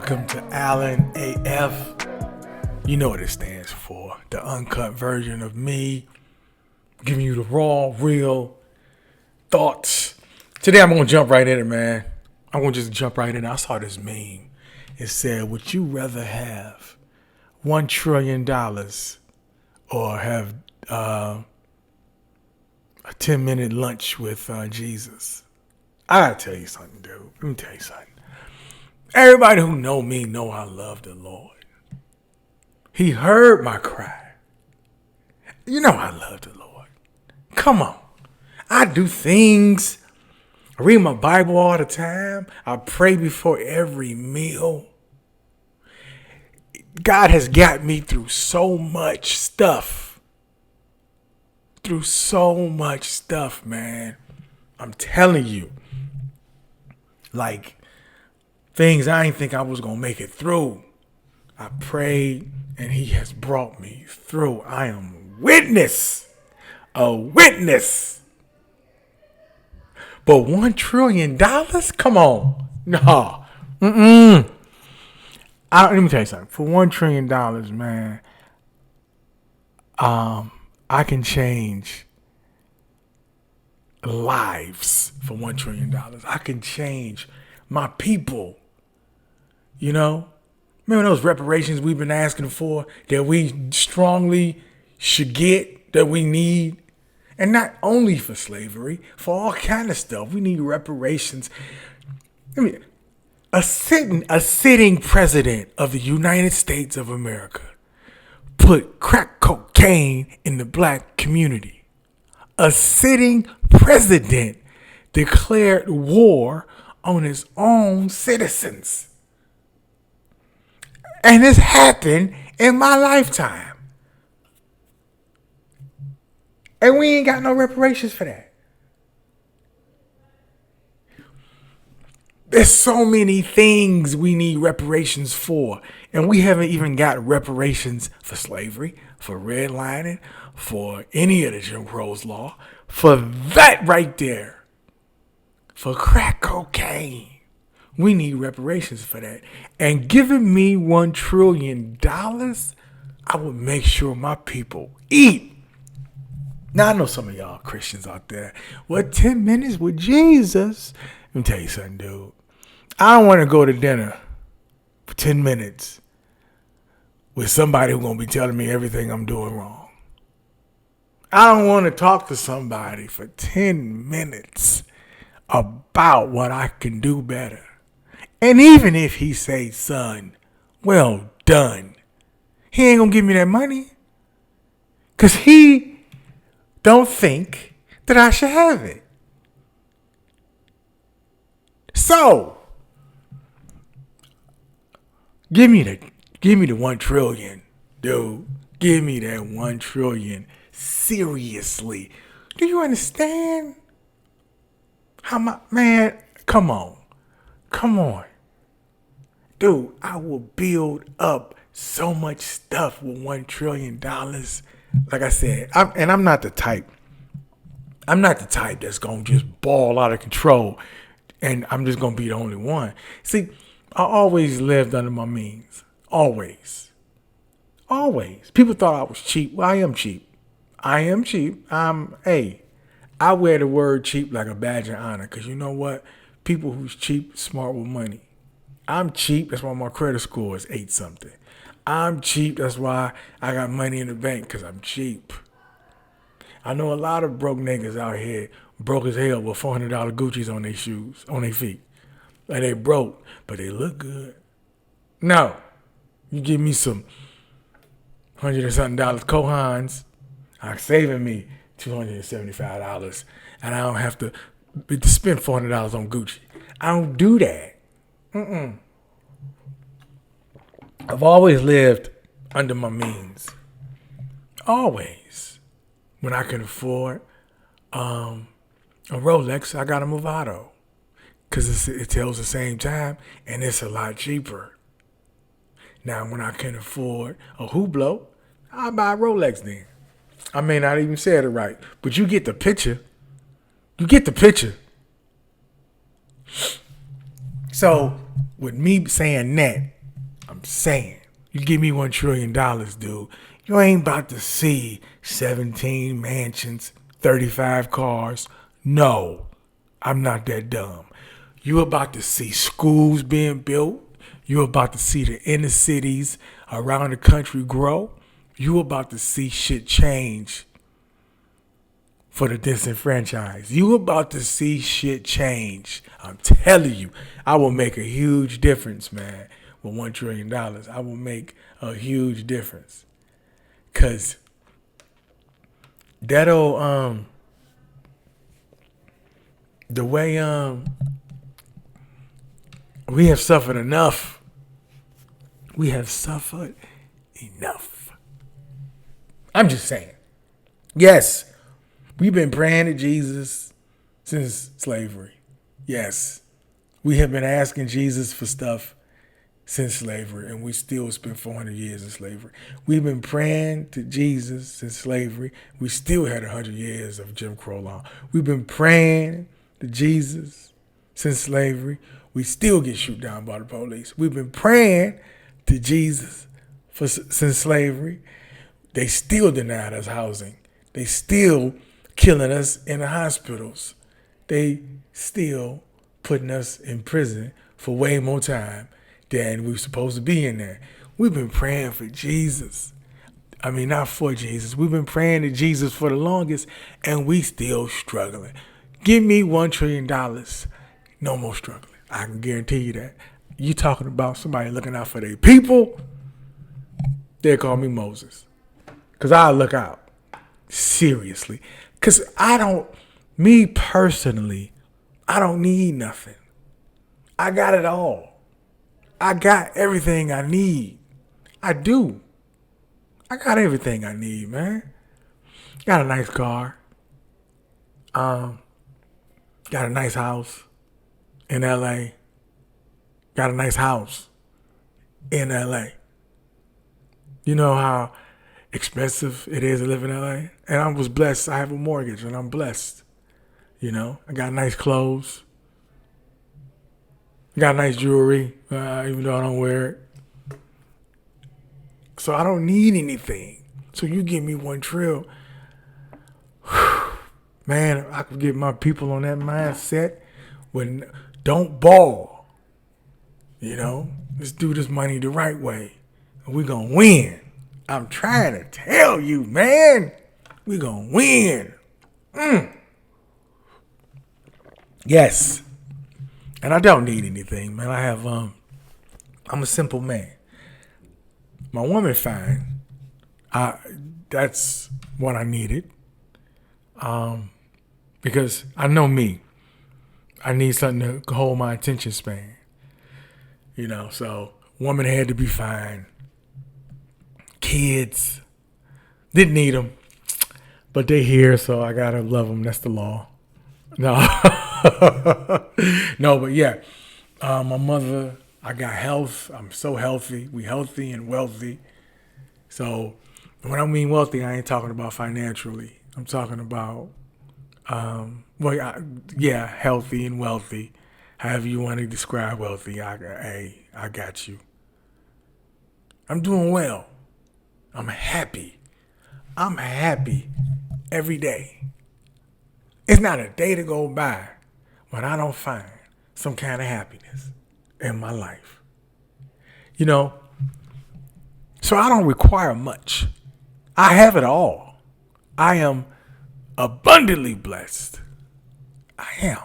Welcome to Allan AF. You know what it stands for. The uncut version of me giving you the raw, real thoughts. Today I'm going to jump right in it, man. I'm going to just jump right in. I saw this meme. It said, would you rather have $1 trillion or have a 10-minute lunch with Jesus? I got to tell you something, dude. Let me tell you something. Everybody who know me know I love the Lord. He heard my cry. You know I love the Lord. Come on. I do things. I read my Bible all the time. I pray before every meal. God has got me through so much stuff. Man. I'm telling you. Like, things I didn't think I was going to make it through. I prayed and he has brought me through. I am a witness. But $1 trillion? Come on. No. Let me tell you something. For $1 trillion, man, I can change lives for $1 trillion. I can change my people. You know, remember those reparations we've been asking for that we strongly should get, that we need? And not only for slavery, for all kind of stuff. We need reparations. A sitting president of the United States of America put crack cocaine in the black community. A sitting president declared war on his own citizens. And this happened in my lifetime. And we ain't got no reparations for that. There's so many things we need reparations for. And we haven't even got reparations for slavery, for redlining, for any of the Jim Crow's law. For that right there. For crack cocaine. We need reparations for that. And giving me $1 trillion, I would make sure my people eat. Now, I know some of y'all Christians out there. What, 10 minutes with Jesus? Let me tell you something, dude. I don't want to go to dinner for 10 minutes with somebody who's going to be telling me everything I'm doing wrong. I don't want to talk to somebody for 10 minutes about what I can do better. And even if he say, son, well done, he ain't going to give me that money. Because he don't think that I should have it. So, give me the $1 trillion, dude. Give me that $1 trillion. Seriously. Do you understand? Man, come on. Dude, I will build up so much stuff with $1 trillion. Like I said, I'm not the type that's going to just ball out of control and I'm just going to be the only one. See, I always lived under my means. Always. People thought I was cheap. Well, I am cheap. I wear the word cheap like a badge of honor because you know what? People who's cheap, smart with money. I'm cheap. That's why my credit score is 8-something. I'm cheap. That's why I got money in the bank because I'm cheap. I know a lot of broke niggas out here broke as hell with $400 Gucci's on their shoes, on their feet. Like they broke, but they look good. No. You give me some $100 and something Kohans, I'm saving me $275 and I don't have to spend $400 on Gucci. I don't do that. I've always lived under my means. Always. When I can afford a Rolex, I got a Movado. Because it tells the same time and it's a lot cheaper. Now, when I can afford a Hublot, I'll buy a Rolex then. I may not even say it right, but you get the picture. So with me saying that, I'm saying, you give me $1 trillion, dude, you ain't about to see 17 mansions, 35 cars. No, I'm not that dumb. You about to see schools being built. You about to see the inner cities around the country grow. You about to see shit change for the disenfranchised. You about to see shit change. I'm telling you, I will make a huge difference, man. With $1 trillion, I will make a huge difference. Cause that'll the way we have suffered enough. We have suffered enough. I'm just saying. Yes, we've been praying to Jesus since slavery. Yes, we have been asking Jesus for stuff since slavery, and we still spent 400 years in slavery. We've been praying to Jesus since slavery. We still had 100 years of Jim Crow law. We've been praying to Jesus since slavery. We still get shot down by the police. We've been praying to Jesus since slavery. They still denied us housing. They still killing us in the hospitals. They still putting us in prison for way more time than we were supposed to be in there. We've been praying for Jesus. I mean, not for Jesus. We've been praying to Jesus for the longest, and we still struggling. Give me $1 trillion. No more struggling. I can guarantee you that. You talking about somebody looking out for their people, they call me Moses. Because I'll look out. Seriously. Because me personally, I don't need nothing. I got it all. I got everything I need. I do. I got everything I need, man. Got a nice car. Got a nice house in LA. Got a nice house in LA. You know how expensive it is to live in LA? And I was blessed. I have a mortgage and I'm blessed. You know, I got nice clothes. Got nice jewelry, even though I don't wear it. So I don't need anything. So you give me $1 trillion. Man, I could get my people on that mindset when don't ball. You know, let's do this money the right way. And we're going to win. I'm trying to tell you, man. We're going to win. Yes. And I don't need anything, man. I have, I'm a simple man. My woman fine. That's what I needed. Because I know me. I need something to hold my attention span. You know, so woman had to be fine. Kids, didn't need them. But they here, so I gotta love them. That's the law. No. No, but yeah. My mother, I got health. I'm so healthy. We healthy and wealthy. So when I mean wealthy, I ain't talking about financially. I'm talking about, healthy and wealthy. However you want to describe wealthy, I got you. I'm doing well. I'm happy. I'm happy every day. It's not a day to go by when I don't find some kind of happiness in my life. You know, so I don't require much. I have it all. I am abundantly blessed. I am.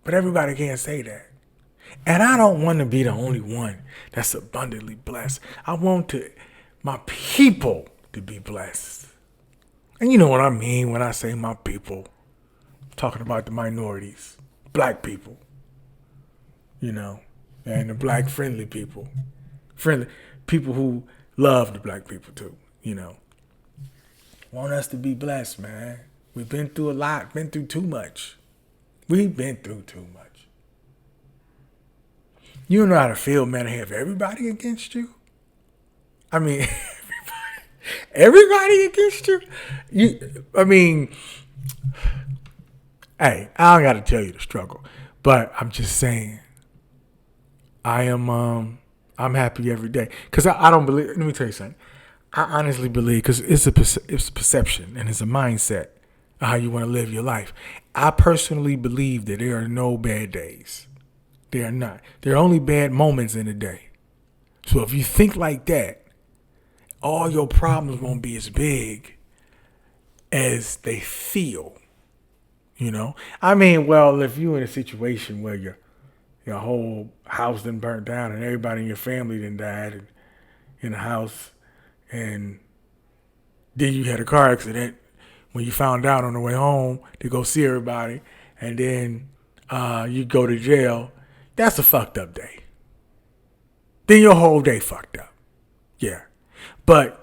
But everybody can't say that. And I don't want to be the only one that's abundantly blessed. I want my people to be blessed. And you know what I mean when I say my people. I'm talking about the minorities, black people, you know, and the black friendly people. Friendly people who love the black people too, you know. Want us to be blessed, man. We've been through a lot, been through too much. We've been through too much. You don't know how to feel, man, to have everybody against you. I mean, everybody against you. Hey, I don't got to tell you the struggle, but I'm just saying, I am I'm happy every day because I don't believe. Let me tell you something. I honestly believe because it's a perception and it's a mindset of how you want to live your life. I personally believe that there are no bad days. There are not. There are only bad moments in a day. So if you think like that, all your problems won't be as big as they feel. You know, I mean, well, if you're in a situation where your whole house done burnt down and everybody in your family done died in the house, and then you had a car accident when you found out on the way home to go see everybody, and then you go to jail, that's a fucked up day. Then your whole day fucked up. Yeah. But,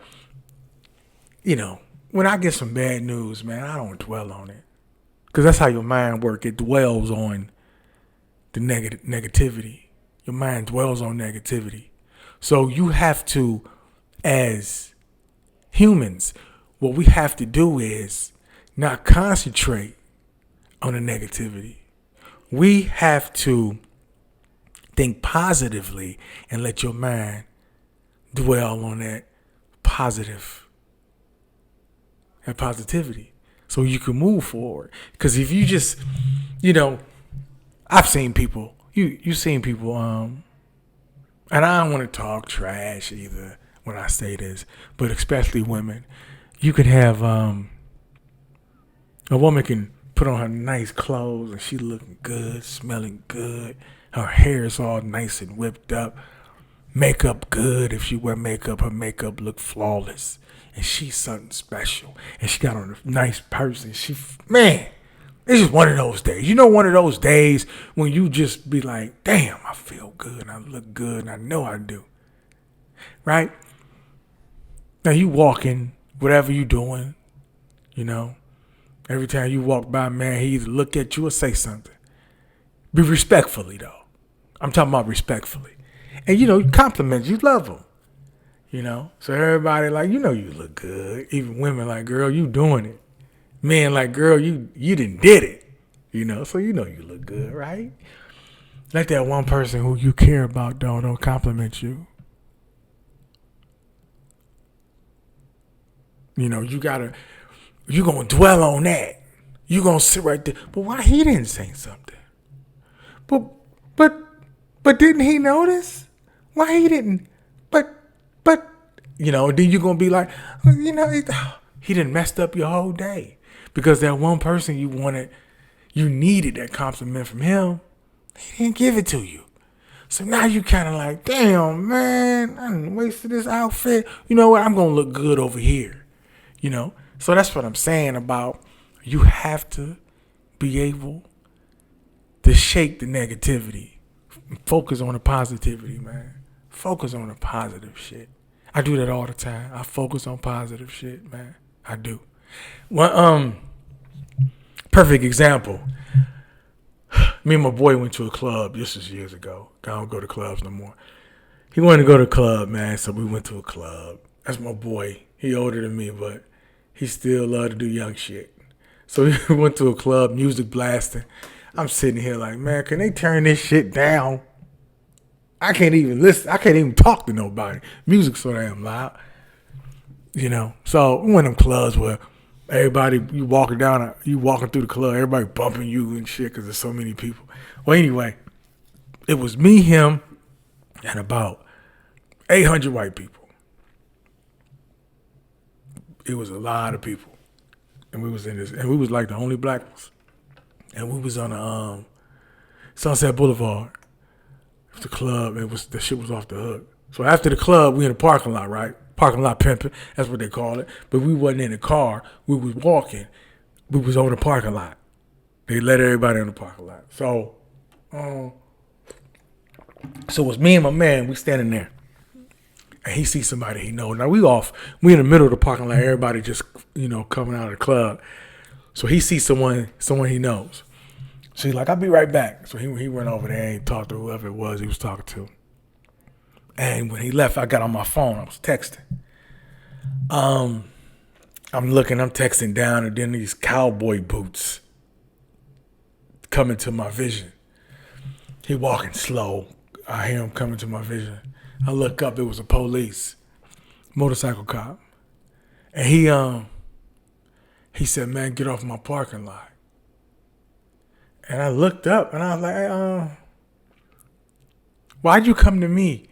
when I get some bad news, man, I don't dwell on it. Because that's how your mind works. It dwells on the negativity. Your mind dwells on negativity. So you have to, as humans, what we have to do is not concentrate on the negativity. We have to think positively and let your mind dwell on that positivity so you can move forward. Because if you just, I've seen people, you've seen people, and I don't want to talk trash either when I say this, but especially women. You could have a woman can put on her nice clothes and she looking good, smelling good. Her hair is all nice and whipped up. Makeup good. If she wear makeup, her makeup look flawless. And she's something special. And she got on a nice purse. And it's just one of those days. One of those days when you just be like, damn, I feel good and I look good and I know I do. Right? Now you walking, whatever you doing, every time you walk by, man, he either look at you or say something. Be respectfully, though. I'm talking about respectfully. And, you compliment, you love them. So everybody like, you look good. Even women like, girl, you doing it. Men like, girl, you done did it. So you look good, right? Let that one person who you care about don't compliment you. You gonna dwell on that. You gonna sit right there. But why he didn't say something? But didn't he notice? Why he didn't? But then you gonna be like, he done messed up your whole day because that one person you needed that compliment from him, he didn't give it to you. So now you kind of like, damn, man, I done wasted this outfit. You know what? I'm gonna look good over here. So that's what I'm saying about you have to be able to shake the negativity. Focus on the positivity, man. Focus on the positive shit. I do that all the time. I focus on positive shit, man. I do. Well, perfect example. Me and my boy went to a club. This was years ago. I don't go to clubs no more. He wanted to go to a club, man, so we went to a club. That's my boy. He older than me, but he still love to do young shit. So we went to a club, music blasting. I'm sitting here like, man, can they turn this shit down? I can't even listen. I can't even talk to nobody. Music's so damn loud. So one of them clubs where everybody, you walking through the club, everybody bumping you and shit because there's so many people. Well, anyway, it was me, him, and about 800 white people. It was a lot of people. And we was in this, and we was like the only black ones. And we was on Sunset Boulevard. It was the club. The shit was off the hook. So after the club, we in the parking lot, right? Parking lot pimping. That's what they call it. But we wasn't in the car. We was walking. We was on the parking lot. They let everybody in the parking lot. So it was me and my man. We standing there. And he sees somebody he knows. Now we in the middle of the parking lot. Everybody just, coming out of the club. So he sees someone he knows. So he's like, I'll be right back. So he went over there and talked to whoever it was he was talking to. And when he left, I got on my phone. I was texting. I'm texting down, and then these cowboy boots come into my vision. He walking slow. I hear him coming to my vision. I look up. It was a police motorcycle cop, and he said, "Man, get off my parking lot." And I looked up, and I was like, "Why'd you come to me?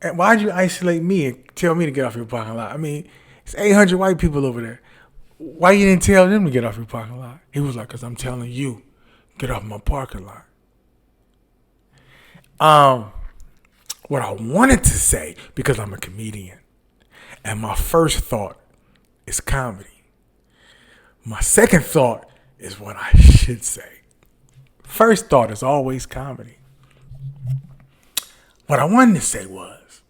And why'd you isolate me and tell me to get off your parking lot? I mean, it's 800 white people over there. Why you didn't tell them to get off your parking lot?" He was like, "Cause I'm telling you, get off my parking lot." What I wanted to say, because I'm a comedian, and my first thought is comedy. My second thought is what I should say. First thought is always comedy. What I wanted to say was,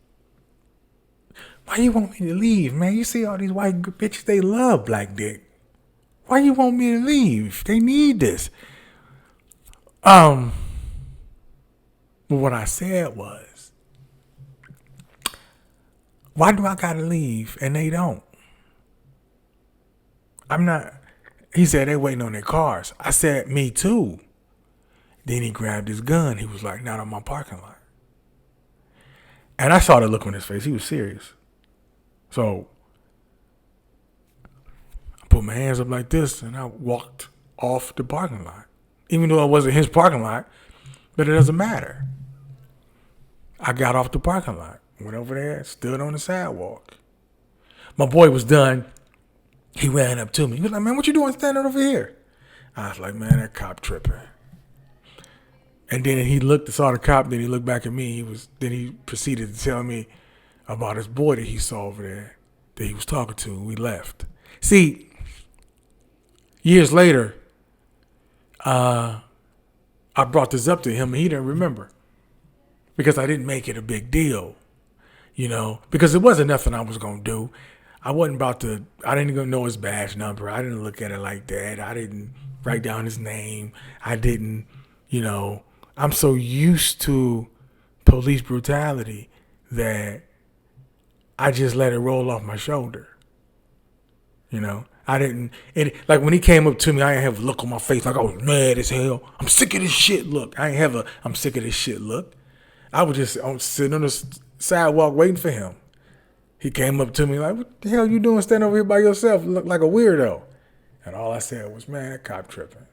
why you want me to leave, man? You see all these white bitches, they love black dick. Why you want me to leave? They need this. But what I said was, why do I gotta leave and they don't? I'm not. He said they waiting on their cars. I said, me too. Then he grabbed his gun. He was like, not on my parking lot. And I saw the look on his face. He was serious. So I put my hands up like this and I walked off the parking lot. Even though it wasn't his parking lot, but it doesn't matter. I got off the parking lot, went over there, stood on the sidewalk. My boy was done. He ran up to me. He was like, "Man, what you doing standing over here?" I was like, "Man, that cop tripping." And then he looked, saw the cop, then he looked back at me. Then he proceeded to tell me about his boy that he saw over there that he was talking to, and we left. See, years later, I brought this up to him, and he didn't remember because I didn't make it a big deal, because it wasn't nothing I was going to do. I didn't even know his badge number. I didn't look at it like that. I didn't write down his name. I didn't, I'm so used to police brutality that I just let it roll off my shoulder. I didn't, like when he came up to me, I didn't have a look on my face like I was mad as hell. I'm sick of this shit look. I ain't have I'm sick of this shit look. I was just sitting on the sidewalk waiting for him. He came up to me like, "What the hell you doing standing over here by yourself? You look like a weirdo." And all I said was, "Man, that cop tripping."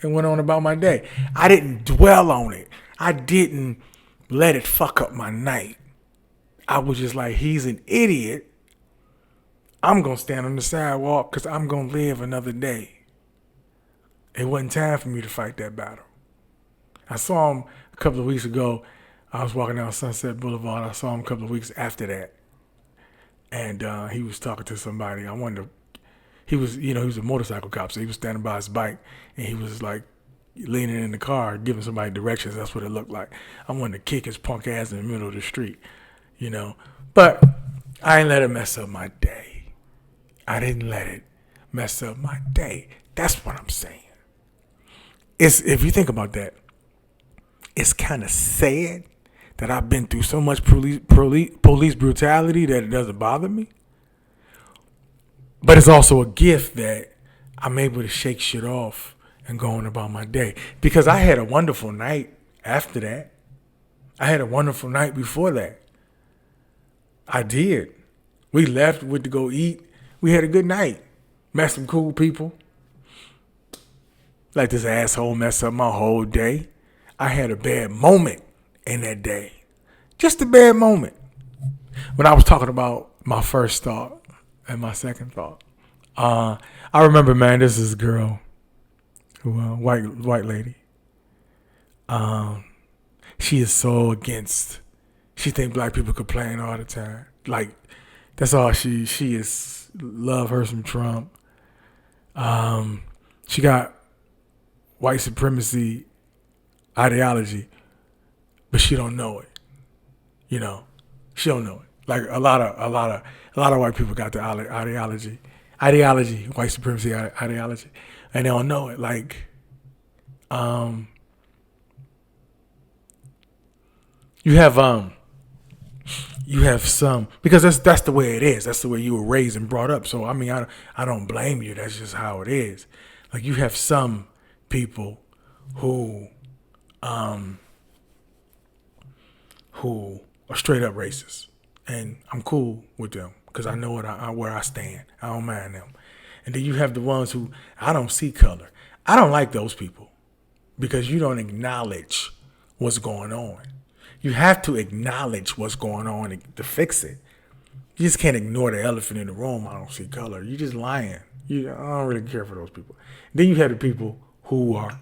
And went on about my day. I didn't dwell on it. I didn't let it fuck up my night. I was just like, he's an idiot. I'm going to stand on the sidewalk because I'm going to live another day. It wasn't time for me to fight that battle. I saw him a couple of weeks ago. I was walking down Sunset Boulevard. I saw him a couple of weeks after that. And he was talking to somebody. He was a motorcycle cop, so he was standing by his bike, and he was like leaning in the car, giving somebody directions. That's what it looked like. I wanted to kick his punk ass in the middle of the street, But I didn't let it mess up my day. I didn't let it mess up my day. That's what I'm saying. If you think about that, it's kind of sad that I've been through so much police brutality that it doesn't bother me. But it's also a gift that I'm able to shake shit off and go on about my day. Because I had a wonderful night after that. I had a wonderful night before that. I did. We left, went to go eat. We had a good night. Met some cool people. Like this asshole messed up my whole day. I had a bad moment in that day. Just a bad moment. When I was talking about my first thought and my second thought. I remember, man, this is a girl, white lady. She is so against. She think black people complain all the time. Like, that's all she is. Love her some Trump. She got white supremacy ideology, but she don't know it. She don't know it. Like a lot of white people got the ideology, white supremacy ideology, and they don't know it. Like, you have some, because that's the way it is. That's the way you were raised and brought up. So I mean, I don't blame you. That's just how it is. Like, you have some people who who are straight up racist, and I'm cool with them because I know where I stand. I don't mind them. And then you have the ones who I don't see color. I don't like those people because you don't acknowledge what's going on. You have to acknowledge what's going on to fix it. You just can't ignore the elephant in the room. I don't see color. You're just lying. I don't really care for those people. Then you have the people who are,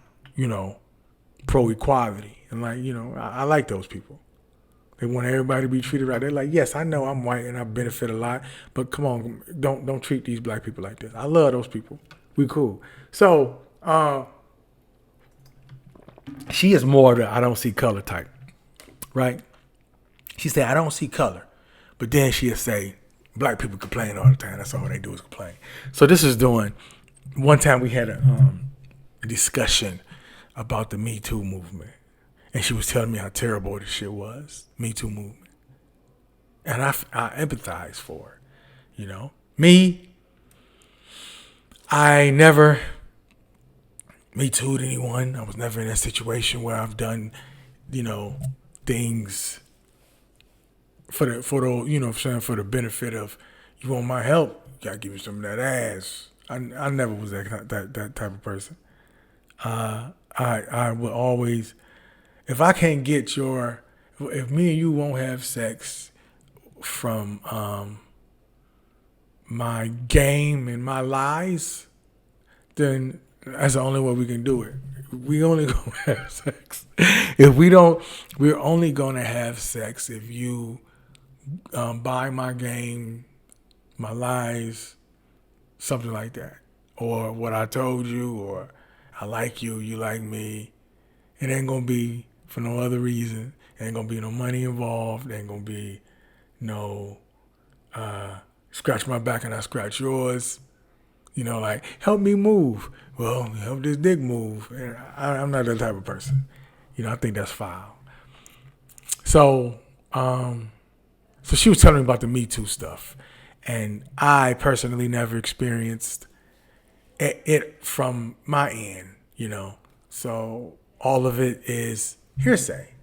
pro equality, and I like those people. They want everybody to be treated right. They're like, yes, I know I'm white and I benefit a lot, but come on, don't treat these black people like this. I love those people. We cool. So she is more the I don't see color type, right? She said I don't see color, but then she'll say black people complain all the time. That's all they do is complain. So this is doing. One time we had a discussion about the Me Too movement. And she was telling me how terrible this shit was, Me Too movement. And I empathize for her, Me, I never Me Too'd anyone. I was never in a situation where I've done, things for the for the benefit of, you want my help, you gotta give me some of that ass. I never was that type of person. I will always, if I can't get if me and you won't have sex from my game and my lies, then that's the only way we can do it. We only gonna have sex if we don't. We're only gonna have sex if you buy my game, my lies, something like that, or what I told you, or I like you, you like me. It ain't gonna be for no other reason. Ain't gonna be no money involved. Ain't gonna be no scratch my back and I scratch yours. Like, help me move. Well, help this dick move. And I'm not that type of person. I think that's foul. So, so she was telling me about the Me Too stuff. And I personally never experienced it from my end, So all of it is hearsay,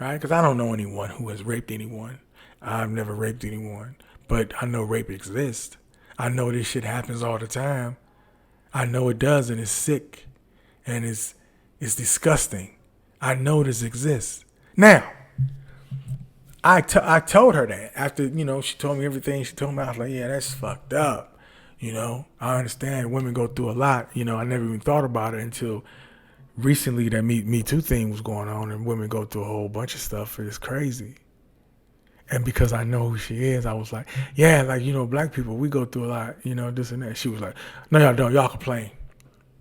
right? Because I don't know anyone who has raped anyone. I've never raped anyone, but I know rape exists. I know this shit happens all the time. I know it does, and it's sick, and it's disgusting. I know this exists. Now, I told her that after, she told me everything she told me. I was like, yeah, that's fucked up. I understand women go through a lot. I never even thought about it until recently that Me Too thing was going on, and women go through a whole bunch of stuff. It's crazy. And because I know who she is, I was like, yeah, black people, we go through a lot, this and that. She was like, no, y'all don't. Y'all complain.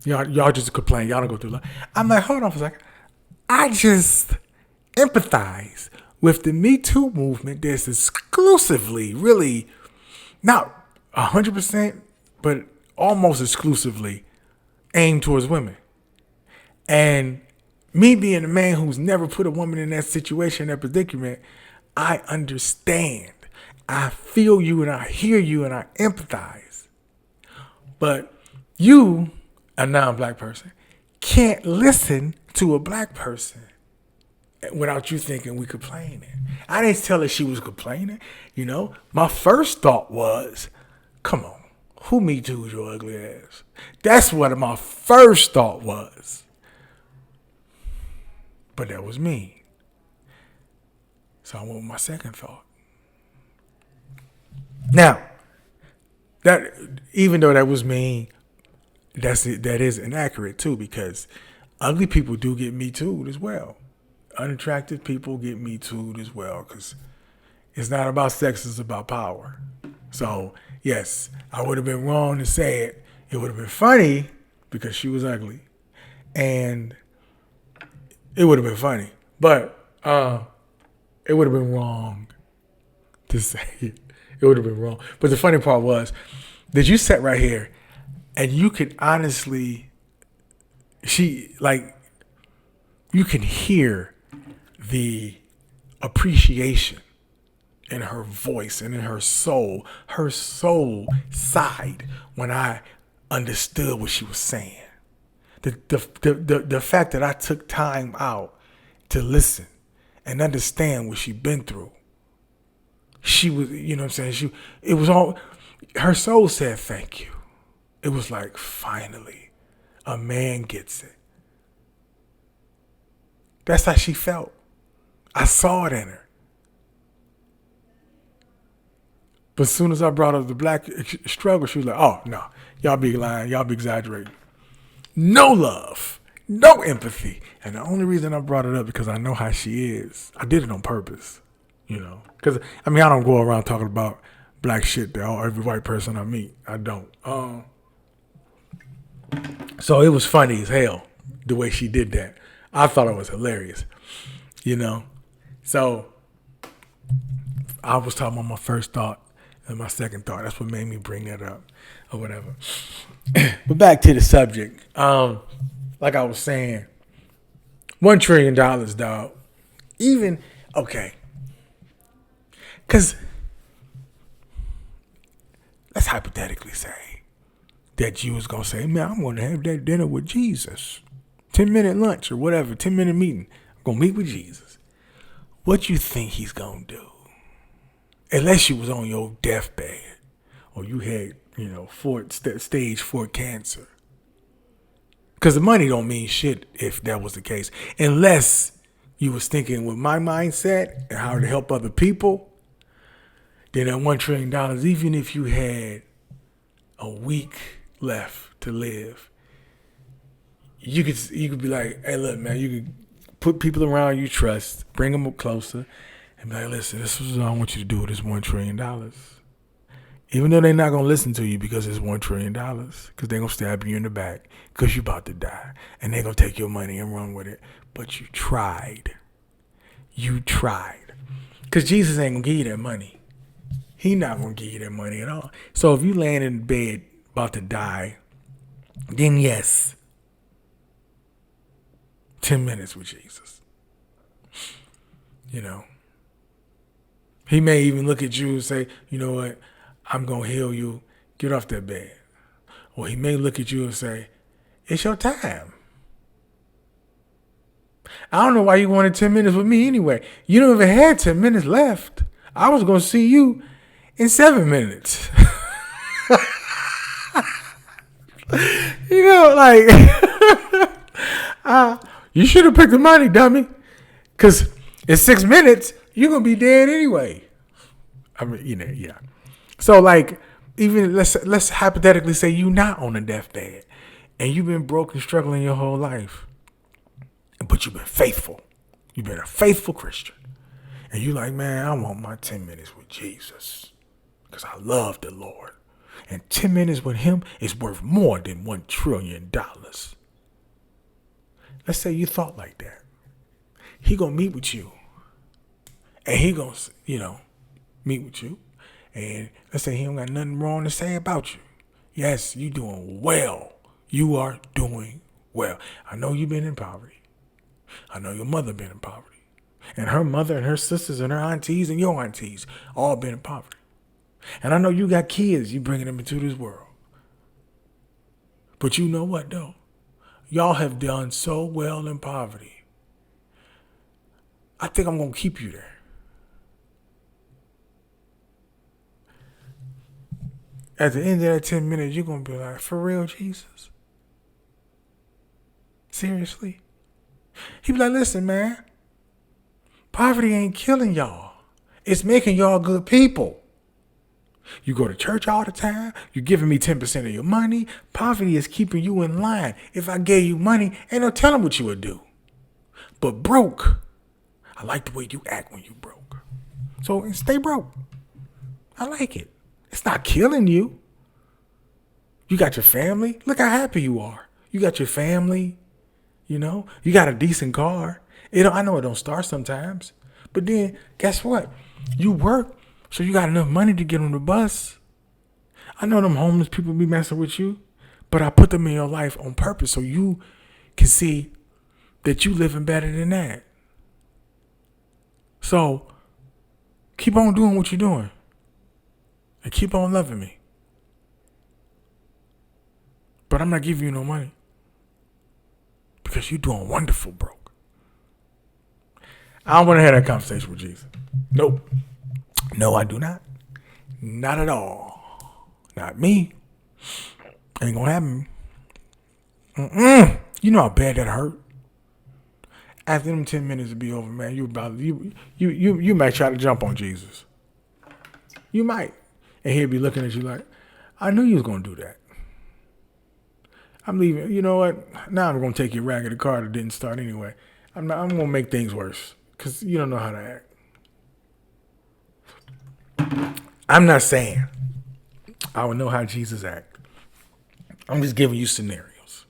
Y'all just complain. Y'all don't go through a lot. I'm like, hold on for a second. I just empathize with the Me Too movement that's exclusively, really, not 100%, but almost exclusively aimed towards women. And me being a man who's never put a woman in that situation, that predicament, I understand. I feel you and I hear you and I empathize. But you, a non-black person, can't listen to a black person without you thinking we complaining. I didn't tell her she was complaining. My first thought was, come on, who Me Too's your ugly ass? That's what my first thought was. But that was me. So I went with my second thought. Now, that even though that was me, that is inaccurate too, because ugly people do get Me Too'd as well. Unattractive people get Me Too'd as well, because it's not about sex, it's about power. So, yes, I would have been wrong to say it. It would have been funny because she was ugly. And it would have been funny. But it would have been wrong to say it. It would have been wrong. But the funny part was that you sat right here and you could honestly, you can hear the appreciation in her voice and in her soul. Her soul sighed when I understood what she was saying. The fact that I took time out to listen and understand what she'd been through. She was, you know what I'm saying? It was all, her soul said thank you. It was like, finally, a man gets it. That's how she felt. I saw it in her. But as soon as I brought up the black struggle, she was like, oh, no, y'all be lying, y'all be exaggerating. No love, no empathy. And the only reason I brought it up because I know how she is. I did it on purpose, you know. Because, I mean, I don't go around talking about black shit to every white person I meet. I don't. So it was funny as hell the way she did that. I thought it was hilarious, you know. So I was talking about my first thought and my second thought. That's what made me bring that up or whatever. But back to the subject. Like I was saying, $1 trillion, dog. Even, okay. Because let's hypothetically say that you was going to say, man, I'm going to have that dinner with Jesus. 10-minute lunch or whatever, 10-minute meeting. I'm going to meet with Jesus. What you think he's going to do? Unless you was on your deathbed or you had, you know, stage 4 cancer. Because the money don't mean shit if that was the case. Unless you was thinking with my mindset and how to help other people, then at $1 trillion, even if you had a week left to live, you could be like, hey, look, man, you could put people around you trust, bring them up closer, and be like, listen, this is what I want you to do with this $1 trillion. Even though they're not going to listen to you because it's $1 trillion, because they're going to stab you in the back because you're about to die, and they're going to take your money and run with it. But you tried. You tried. Because Jesus ain't going to give you that money. He not going to give you that money at all. So if you laying in bed about to die, then yes, 10 minutes with Jesus. You know. He may even look at you and say, you know what, I'm going to heal you. Get off that bed. Or he may look at you and say, it's your time. I don't know why you wanted 10 minutes with me anyway. You don't even had 10 minutes left. I was going to see you in 7 minutes. You know, like, you should have picked the money, dummy. Because in 6 minutes, you're going to be dead anyway. I mean, you know, yeah. So, like, even let's hypothetically say you're not on a deathbed and you've been broke and struggling your whole life, but you've been faithful. You've been a faithful Christian. And you're like, man, I want my 10 minutes with Jesus because I love the Lord. And 10 minutes with him is worth more than $1 trillion. Let's say you thought like that. He going to meet with you. And he going to, you know, meet with you. And let's say he don't got nothing wrong to say about you. Yes, you doing well. You are doing well. I know you've been in poverty. I know your mother been in poverty. And her mother and her sisters and her aunties and your aunties all been in poverty. And I know you got kids, you bringing them into this world. But you know what, though? Y'all have done so well in poverty. I think I'm going to keep you there. At the end of that 10 minutes, you're going to be like, for real, Jesus? Seriously? He be like, listen, man. Poverty ain't killing y'all. It's making y'all good people. You go to church all the time. You're giving me 10% of your money. Poverty is keeping you in line. If I gave you money, ain't no telling what you would do. But broke, I like the way you act when you broke. So stay broke. I like it. It's not killing you. You got your family. Look how happy you are. You got your family. You know, you got a decent car. I know it don't start sometimes. But then, guess what? You work. So you got enough money to get on the bus. I know them homeless people be messing with you, but I put them in your life on purpose so you can see that you living better than that. So keep on doing what you're doing and keep on loving me. But I'm not giving you no money because you're doing wonderful, broke. I don't want to have that conversation with Jesus. Nope. No, I do not. Not at all. Not me. Ain't gonna happen. You know how bad that hurt. After them 10 minutes to be over, man, you might try to jump on Jesus. You might, and he'll be looking at you like, I knew you was gonna do that. I'm leaving. You know what? Now I'm gonna take your raggedy car that didn't start anyway. I'm gonna make things worse because you don't know how to act. I'm not saying I would know how Jesus act. I'm just giving you scenarios.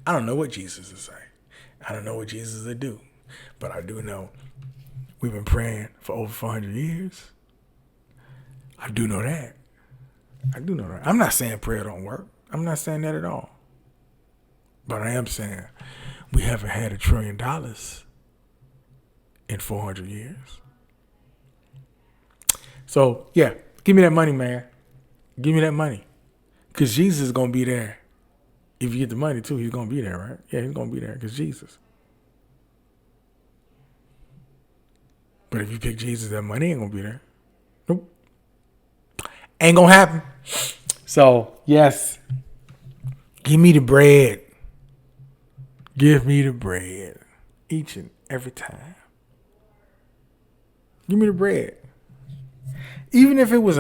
I don't know what Jesus is saying. I don't know what Jesus would do. But I do know we've been praying for over 400 years. I do know that. I'm not saying prayer don't work. I'm not saying that at all. But I am saying we haven't had $1 trillion in 400 years. So, yeah, give me that money, man. Give me that money. Because Jesus is going to be there. If you get the money, too, he's going to be there, right? Yeah, he's going to be there because Jesus. But if you pick Jesus, that money ain't going to be there. Nope. Ain't going to happen. So, yes, give me the bread. Give me the bread each and every time. Give me the bread. Even if it was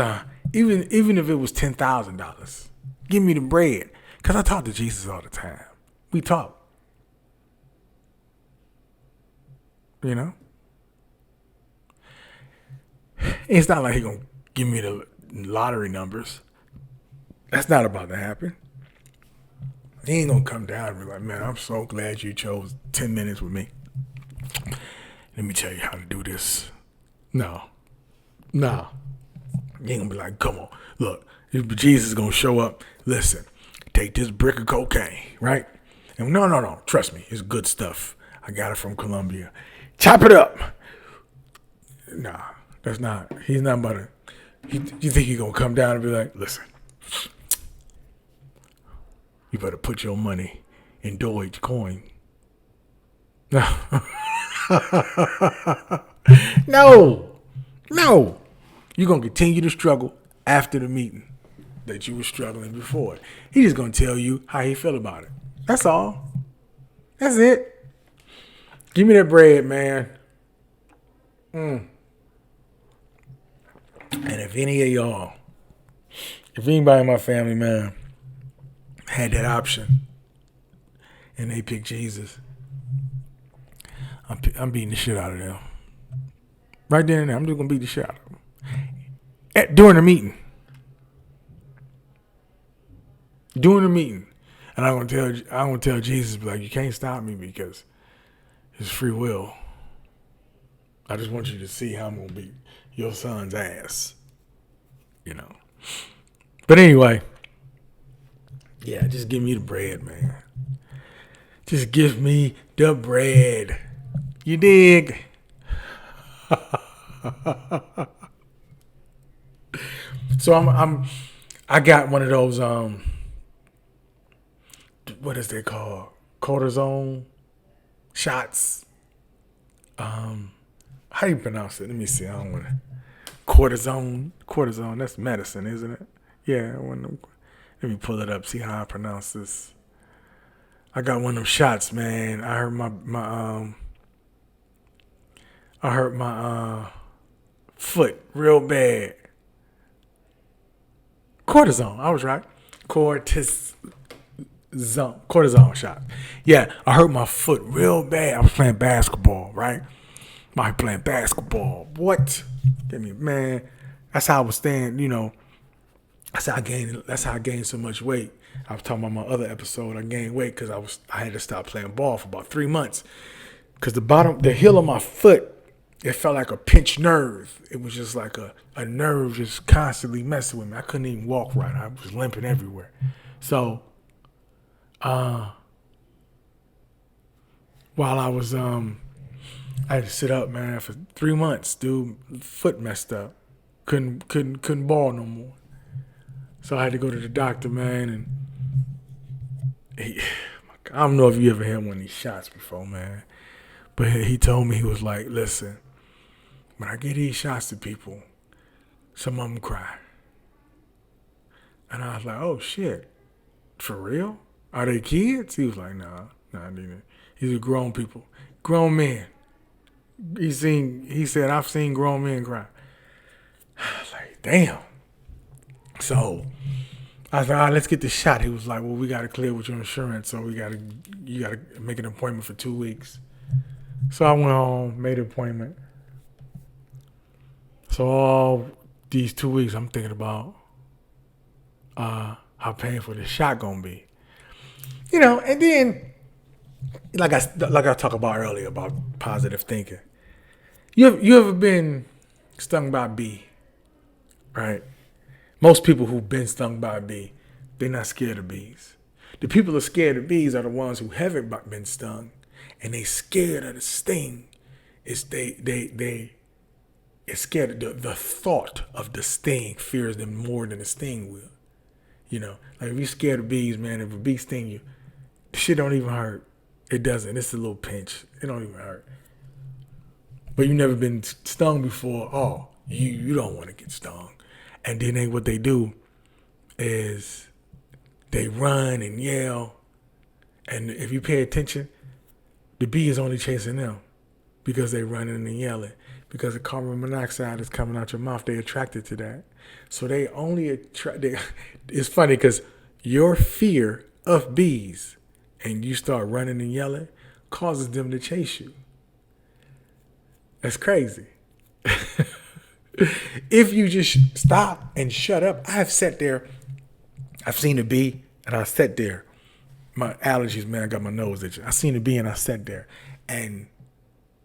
even if it was $10,000, give me the bread. Cause I talk to Jesus all the time. We talk. You know? It's not like he gonna give me the lottery numbers. That's not about to happen. He ain't gonna come down and be like, man, I'm so glad you chose 10 minutes with me. Let me tell you how to do this. No. He ain't gonna be like, come on, look, Jesus is gonna show up. Listen, take this brick of cocaine, right? And no, trust me, it's good stuff. I got it from Colombia. Chop it up. Nah, that's not. He's not about to. You think he's gonna come down and be like, listen, you better put your money in Dogecoin. No. You're going to continue to struggle after the meeting that you were struggling before. He's just going to tell you how he feel about it. That's all. That's it. Give me that bread, man. And if any of y'all, if anybody in my family, man, had that option and they picked Jesus, I'm beating the shit out of them. Right there and there, I'm just going to beat the shit out of them. During the meeting. And I'm gonna tell Jesus, like, you can't stop me because it's free will. I just want you to see how I'm gonna beat your son's ass. You know. But anyway, yeah, just give me the bread, man. Just give me the bread. You dig? So I got one of those what is they called? Cortisone shots. How do you pronounce it? Let me see. I don't want to. Cortisone. That's medicine, isn't it? Yeah. Let me pull it up. See how I pronounce this. I got one of them shots, man. I hurt my foot real bad. Cortisone. I was right. Cortisone shot. Yeah, I hurt my foot real bad. I was playing basketball, right? Playing basketball. What? Man, that's how I was staying, you know. That's how I gained so much weight. I was talking about my other episode. I gained weight because I had to stop playing ball for about 3 months. Because the heel of my foot, it felt like a pinched nerve. It was just like a nerve just constantly messing with me. I couldn't even walk right. I was limping everywhere. So, while I was, I had to sit up, man, for 3 months, dude. Foot messed up. Couldn't ball no more. So I had to go to the doctor, man, and I don't know if you ever had one of these shots before, man. But he told me, he was like, listen, when I give these shots to people, some of them cry. And I was like, oh shit, for real? Are they kids? He was like, nah, these are grown people, grown men. He said, I've seen grown men cry. I was like, damn. So I was like, all right, let's get the shot. He was like, well, we got to clear with your insurance, so you got to make an appointment for 2 weeks. So I went home, made an appointment. So all these 2 weeks, I'm thinking about how painful this shot gonna be, And then, like I talked about earlier about positive thinking. You ever been stung by a bee, right? Most people who've been stung by a bee, they're not scared of bees. The people who are scared of bees are the ones who haven't been stung, and they scared of the sting. It's scared of the thought of the sting fears them more than the sting will. Like if you're scared of bees, man, if a bee sting you, the shit don't even hurt. It doesn't. It's a little pinch. It don't even hurt. But you never been stung before. Oh, you don't want to get stung. And then what they do is they run and yell. And if you pay attention, the bee is only chasing them because they running and yelling. Because the carbon monoxide is coming out your mouth, they attracted to that. So they only attract. It's funny because your fear of bees and you start running and yelling causes them to chase you. That's crazy. If you just stop and shut up, I've sat there, I've seen a bee and I sat there. My allergies, man, I got my nose itching. I seen a bee and I sat there and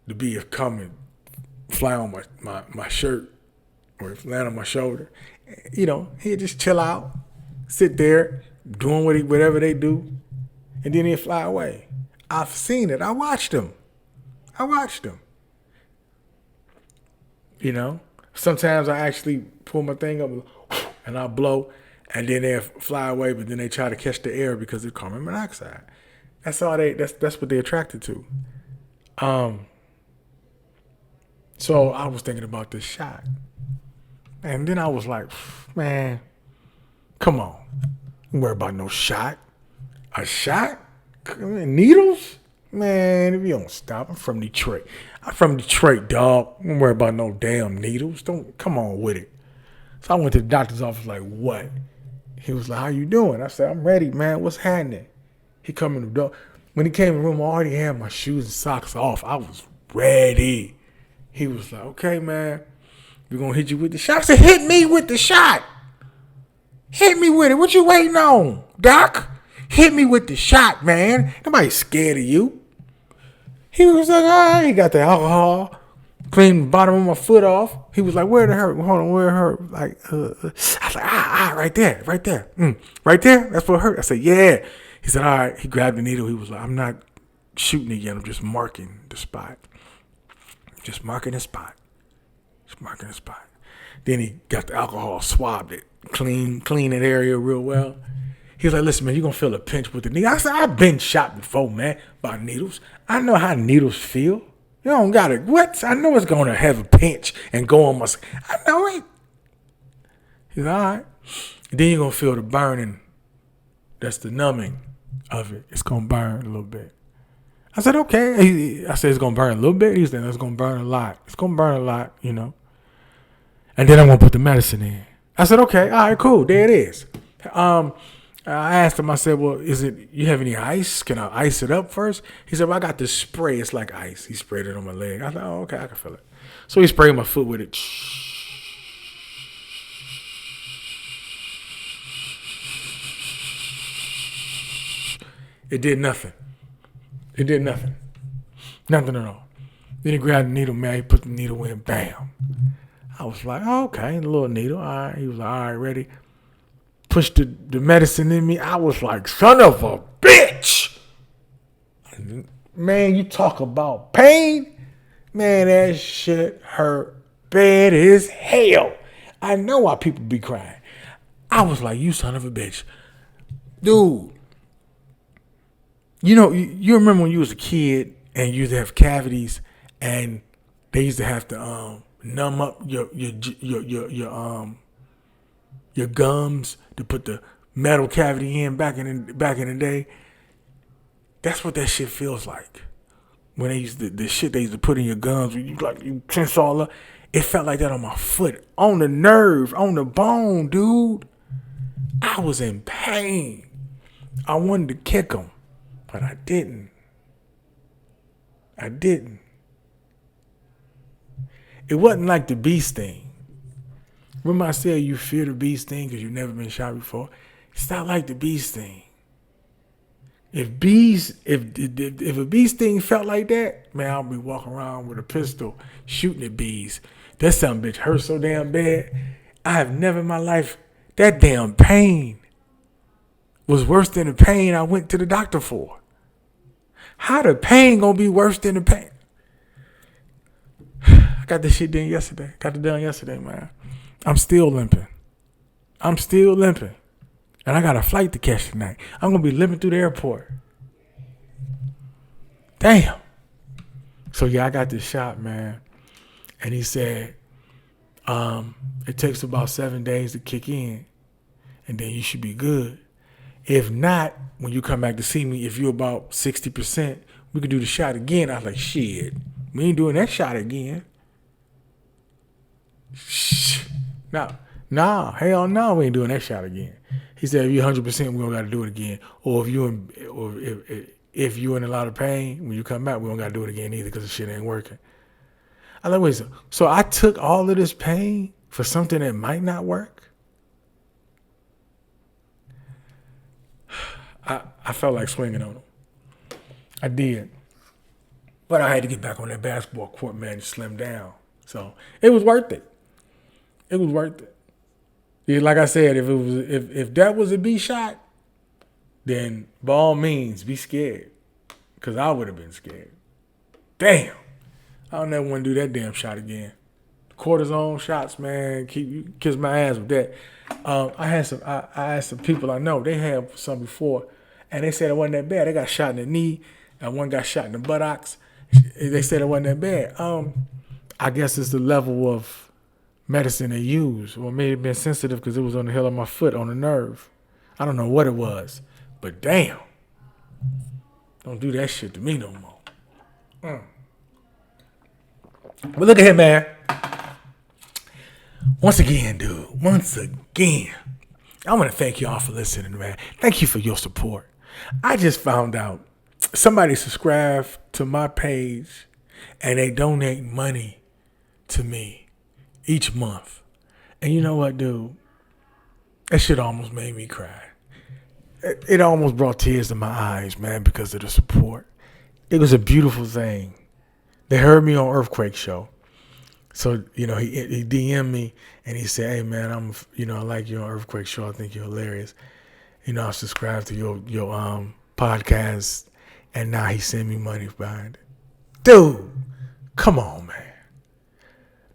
the bee is coming, fly on my shirt or land on my shoulder. He'd just chill out, sit there, doing whatever they do, and then he'd fly away. I've seen it. I watched him. Sometimes I actually pull my thing up and I blow, and then they fly away, but then they try to catch the air because of carbon monoxide. That's all that's what they're attracted to. So I was thinking about this shot. And then I was like, man, come on. Don't worry about no shot. A shot? Needles? Man, if you don't stop, I'm from Detroit. Dog. Don't worry about no damn needles. Don't come on with it. So I went to the doctor's office like, what? He was like, how you doing? I said, I'm ready, man. What's happening? He come in the door. When he came in the room, I already had my shoes and socks off. I was ready. He was like, okay, man, we're going to hit you with the shot. I said, hit me with the shot. Hit me with it. What you waiting on, Doc? Hit me with the shot, man. Nobody's scared of you. He was like, all right. He got the alcohol, cleaned the bottom of my foot off. He was like, where did it hurt? Hold on, where it hurt? Like, I was like, right there. Right there? That's what hurt. I said, yeah. He said, all right. He grabbed the needle. He was like, I'm not shooting it yet. I'm just marking the spot. Just marking the spot. Then he got the alcohol, swabbed it, clean that area real well. He was like, listen, man, you're going to feel a pinch with the needle. I said, I've been shot before, man, by needles. I know how needles feel. You don't got it. What? I know it's going to have a pinch and go on my skin. I know it. He's like, all right. And then you're going to feel the burning. That's the numbing of it. It's going to burn a little bit. I said, okay. I said, it's going to burn a little bit. He said, it's going to burn a lot. It's going to burn a lot, And then I'm going to put the medicine in. I said, okay. All right, cool. There it is. I asked him, I said, well, you have any ice? Can I ice it up first? He said, well, I got this spray. It's like ice. He sprayed it on my leg. I thought, oh, okay, I can feel it. So he sprayed my foot with it. It did nothing. Nothing at all. Then he grabbed the needle, man. He put the needle in. Bam. I was like, oh, okay, a little needle. All right. He was like, all right, ready. Pushed the medicine in me. I was like, son of a bitch. Man, you talk about pain. Man, that shit hurt bad as hell. I know why people be crying. I was like, you son of a bitch. Dude. You remember when you was a kid and you used to have cavities, and they used to have to numb up your gums to put the metal cavity in back in the day. That's what that shit feels like. When they used to, the shit they used to put in your gums, you tense all up. It felt like that on my foot, on the nerve, on the bone, dude. I was in pain. I wanted to kick them, but I didn't. It wasn't like the bee sting. Remember I said you fear the bee sting because you've never been shot before? It's not like the bee sting. If a bee sting felt like that, man, I'll be walking around with a pistol shooting at bees. That son bitch hurt so damn bad. I have never in my life, that damn pain was worse than the pain I went to the doctor for. How the pain gonna be worse than the pain? I got this shit done yesterday. Got it done yesterday, man. I'm still limping. And I got a flight to catch tonight. I'm going to be limping through the airport. Damn. So, yeah, I got this shot, man. And he said, it takes about 7 days to kick in. And then you should be good. If not, when you come back to see me, if you're about 60%, we could do the shot again. I was like, shit, we ain't doing that shot again. Nah, hell no, we ain't doing that shot again. He said, if you're 100%, we don't got to do it again. Or if you're in a lot of pain, when you come back, we don't got to do it again either because the shit ain't working. I like, wait, so I took all of this pain for something that might not work? I felt like swinging on him. I did. But I had to get back on that basketball court, man, and slim down. So it was worth it. Yeah, like I said, if that was a B shot, then by all means be scared, because I would have been scared. Damn, I don't ever want to do that damn shot again. Cortisone shots, man, kiss my ass with that. I asked some people I know, they had some before, and they said it wasn't that bad. They got shot in the knee, and one got shot in the buttocks. They said it wasn't that bad. I guess it's the level of medicine they use, or maybe been sensitive because it was on the heel of my foot, on the nerve. I don't know what it was, but damn, don't do that shit to me no more. But look at him, man. Once again, I want to thank y'all for listening, man. Thank you for your support. I just found out somebody subscribed to my page and they donate money to me each month. And you know what, dude? That shit almost made me cry. It almost brought tears to my eyes, man, because of the support. It was a beautiful thing. They heard me on Earthquake Show. So, he DM'd me and he said, hey, man, I like you on Earthquake Show. I think you're hilarious. I subscribed to your podcast, and now he sent me money behind it. Dude, come on, man.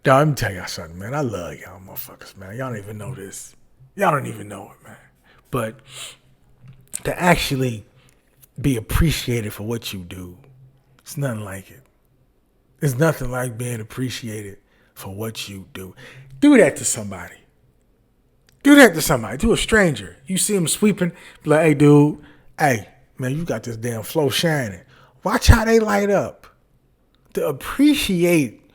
Dog, let me tell y'all something, man. I love y'all motherfuckers, man. Y'all don't even know this. Y'all don't even know it, man. But to actually be appreciated for what you do, it's nothing like it. There's nothing like being appreciated for what you do. Do that to somebody. To a stranger. You see them sweeping, be like, hey, dude, hey, man, you got this damn flow shining. Watch how they light up. To appreciate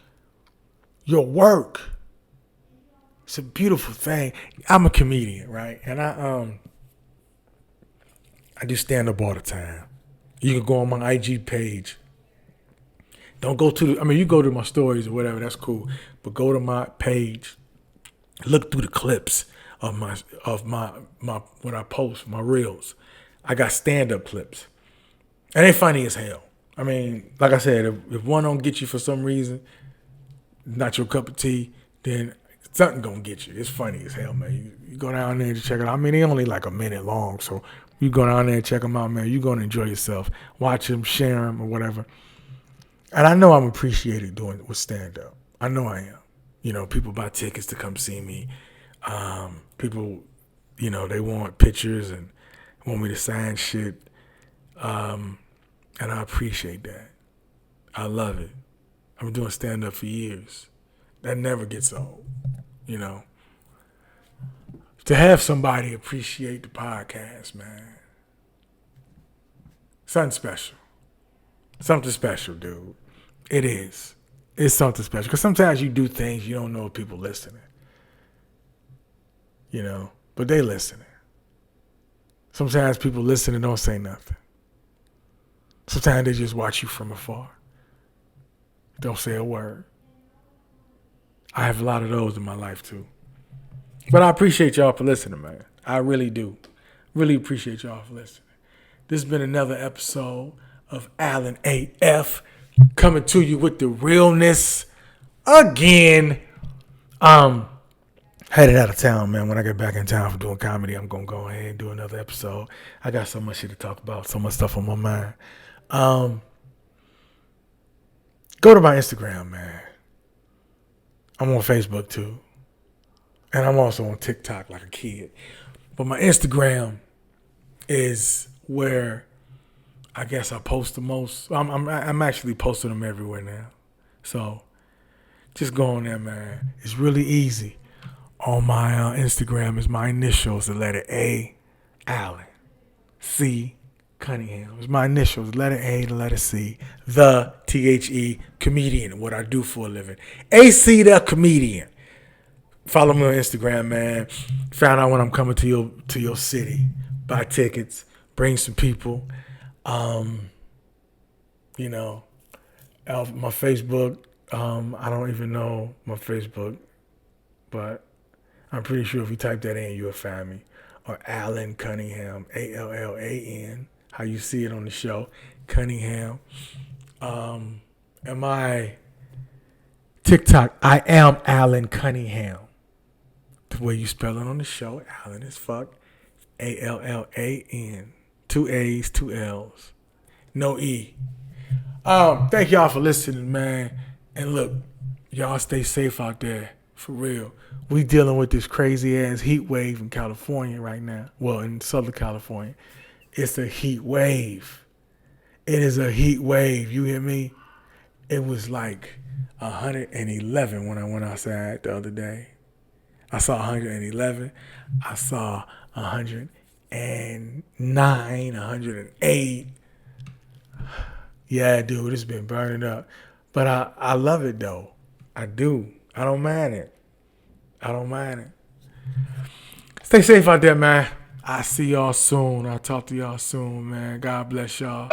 your work. It's a beautiful thing. I'm a comedian, right? And I do stand-up all the time. You can go on my IG page. Don't go to you go to my stories or whatever, that's cool. But go to my page. Look through the clips of my when I post, my reels. I got stand-up clips. And they funny as hell. I mean, like I said, if one don't get you for some reason, not your cup of tea, then something gonna get you. It's funny as hell, man. You go down there to check it out. I mean, they only like a minute long, so you go down there and check them out, man. You're gonna enjoy yourself. Watch them, share them, or whatever. And I know I'm appreciated doing it with stand-up. I know I am. People buy tickets to come see me. People, they want pictures and want me to sign shit. And I appreciate that. I love it. I've been doing stand-up for years. That never gets old, you know. To have somebody appreciate the podcast, man. Something special. Something special, dude. It is. It's something special. Because sometimes you do things you don't know if people listening. You know, but they listening. Sometimes people listen and don't say nothing. Sometimes they just watch you from afar. Don't say a word. I have a lot of those in my life too. But I appreciate y'all for listening, man. I really do. Really appreciate y'all for listening. This has been another episode of Allan AF coming to you with the realness again. Headed out of town, man. When I get back in town for doing comedy, I'm going to go ahead and do another episode. I got so much shit to talk about, so much stuff on my mind. Go to my Instagram, man. I'm on Facebook, too. And I'm also on TikTok like a kid. But my Instagram is where I guess I post the most. I'm actually posting them everywhere now. So just go on there, man. It's really easy. On my Instagram is my initials, the letter A, Allan, C, Cunningham. It's my initials, the letter A, the letter C, the THE, comedian, what I do for a living. AC, the comedian. Follow me on Instagram, man. Found out when I'm coming to your city. Buy tickets, bring some people. You know, my Facebook. I don't even know my Facebook, but I'm pretty sure if you type that in, you'll find me. Or Allan Cunningham, ALLAN, how you see it on the show, Cunningham. And my TikTok, I am Allan Cunningham. The way you spell it on the show, Allan as fuck, ALLAN, 2 A's, 2 L's, no E. Thank y'all for listening, man. And look, y'all stay safe out there, for real. We dealing with this crazy ass heat wave in California right now. Well, in Southern California. It's a heat wave. It is a heat wave. You hear me? It was like 111 when I went outside the other day. I saw 111. I saw 109, 108. Yeah, dude, it's been burning up. But I love it, though. I do. I don't mind it. Stay safe out there, man. I'll see y'all soon. I'll talk to y'all soon, man. God bless y'all.